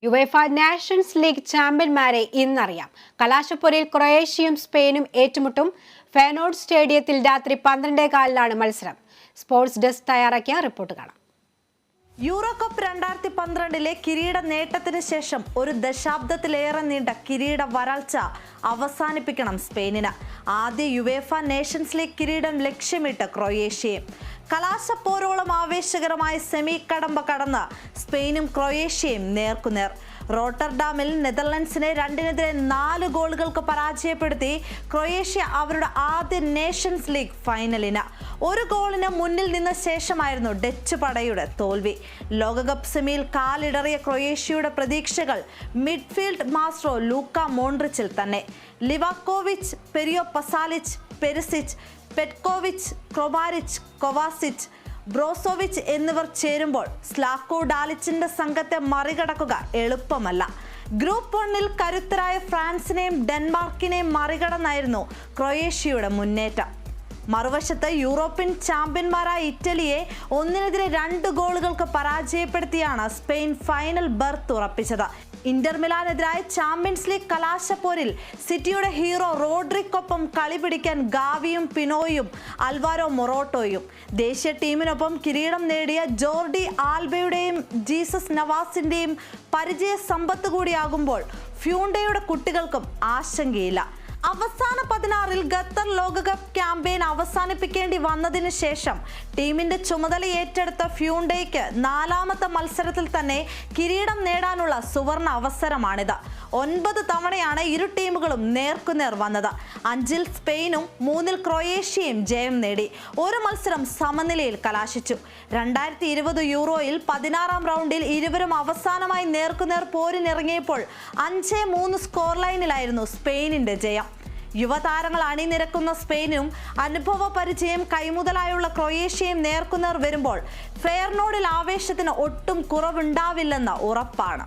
UEFA Nations League ചാമ്പ്യന്മാരെ ഇന്നറിയാം. കലാശപ്പൊരിയിൽ ക്രൊയേഷ്യയും സ്പെയിനും ഏറ്റുമുട്ടും. ഫെനോർഡ് സ്റ്റേഡിയത്തിൽ രാത്രി 12:15 മത്സരം. സ്പോർട്സ് ഡെസ്ക് തയ്യാറാക്കിയ റിപ്പോർട്ട് കാണാം. യൂറോ കപ്പ് 2012 കിരീട നേട്ടത്തിന് ശേഷം ഒരു ദശാബ്ദത്തിലേറെ നീണ്ട കിരീട വരൾച്ച അവസാനിപ്പിക്കണം സ്പെയിനിന്. ആദ്യ യുവേഫ നേഷൻസ് ലീഗ് കിരീടം ലക്ഷ്യമിട്ട് ക്രൊയേഷ്യയും. കലാശപ്പോരോളം ആവേശകരമായ സെമി കടമ്പ കടന്ന് സ്പെയിനും ക്രൊയേഷ്യയും നേർക്കുനേർ. റോട്ടർഡാമിൽ നെതർലൻഡ്സിനെ 2-4 ഗോളുകൾക്ക് പരാജയപ്പെടുത്തി ക്രൊയേഷ്യ അവരുടെ ആദ്യ നേഷൻസ് ലീഗ് ഫൈനലിന്. ഒരു ഗോളിന് മുന്നിൽ നിന്ന ശേഷമായിരുന്നു ഡച്ച് പടയുടെ തോൽവി. ലോകകപ്പ് സെമിയിൽ കാലിടറിയ ക്രൊയേഷ്യയുടെ പ്രതീക്ഷകൾ മിഡ്ഫീൽഡ് മാസ്ട്രോ ലൂക്ക മോൺട്രിച്ചിൽ തന്നെ. ലിവാക്കോവിച്ച്, പെരിയോ പസാലിച്ച്, പെരിസിച്ച്, പെറ്റ്കോവിച്ച്, ക്രൊമാരിച്ച്, കൊവാസിച്ച്, ബ്രോസോവിച്ച് എന്നിവർ ചേരുമ്പോൾ സ്ലാക്കോ ഡാലിച്ചിന്റെ സംഘത്തെ മറികടക്കുക എളുപ്പമല്ല. ഗ്രൂപ്പ് 1-ൽ കരുത്തരായ ഫ്രാൻസിനെയും ഡെൻമാർക്കിനെയും മറികടന്നായിരുന്നു ക്രൊയേഷ്യയുടെ മുന്നേറ്റം. മറുവശത്ത് യൂറോപ്യൻ ചാമ്പ്യന്മാരായ ഇറ്റലിയെ 1-2 ഗോളുകൾക്ക് പരാജയപ്പെടുത്തിയാണ് സ്പെയിൻ ഫൈനൽ ബർത്ത് ഉറപ്പിച്ചത്. ഇന്റർ മിലാനെതിരായ ചാമ്പ്യൻസ് ലീഗ് കലാശപ്പോരിൽ സിറ്റിയുടെ ഹീറോ റോഡ്രിക്കൊപ്പം കളി പിടിക്കാൻ ഗാവിയും പിനോയും അൽവാരോ മൊറോട്ടോയും. ദേശീയ ടീമിനൊപ്പം കിരീടം നേടിയ ജോർഡി ആൽബയുടെയും ജീസസ് നവാസിന്റെയും പരിചയ സമ്പത്ത് കൂടിയാകുമ്പോൾ ഫ്യൂണ്ടയുടെ കുട്ടികൾക്കും ആശങ്കയില്ല. അവസാന 16-ൽ ഖത്തർ ലോകകപ്പ് ക്യാമ്പയിൻ അവസാനിപ്പിക്കേണ്ടി വന്നതിന് ശേഷം ടീമിന്റെ ചുമതല ഏറ്റെടുത്ത ഫ്യൂണ്ടയ്ക്ക് 4ാമത്തെ മത്സരത്തിൽ തന്നെ കിരീടം നേടാനുള്ള സുവർണ അവസരമാണിത്. 9 തവണയാണ് ഇരു ടീമുകളും നേർക്കുനേർ വന്നത്. 5-ൽ സ്പെയിനും 3-ൽ ക്രൊയേഷ്യയും ജയം നേടി. ഒരു മത്സരം സമനിലയിൽ കലാശിച്ചു. 2020 യൂറോയിൽ 16ാം റൗണ്ടിൽ ഇരുവരും അവസാനമായി നേർക്കുനേർ പോരിനിറങ്ങിയപ്പോൾ 5-3 സ്കോർ ലൈനിലായിരുന്നു സ്പെയിനിന്റെ ജയം. യുവതാരങ്ങൾ അണിനിരക്കുന്ന സ്പെയിനും അനുഭവ പരിചയം കൈമുതലായുള്ള ക്രൊയേഷ്യയും നേർക്കുനേർ വരുമ്പോൾ ഫെയർനോർഡിൽ ആവേശത്തിന് ഒട്ടും കുറവുണ്ടാവില്ലെന്ന് ഉറപ്പാണ്.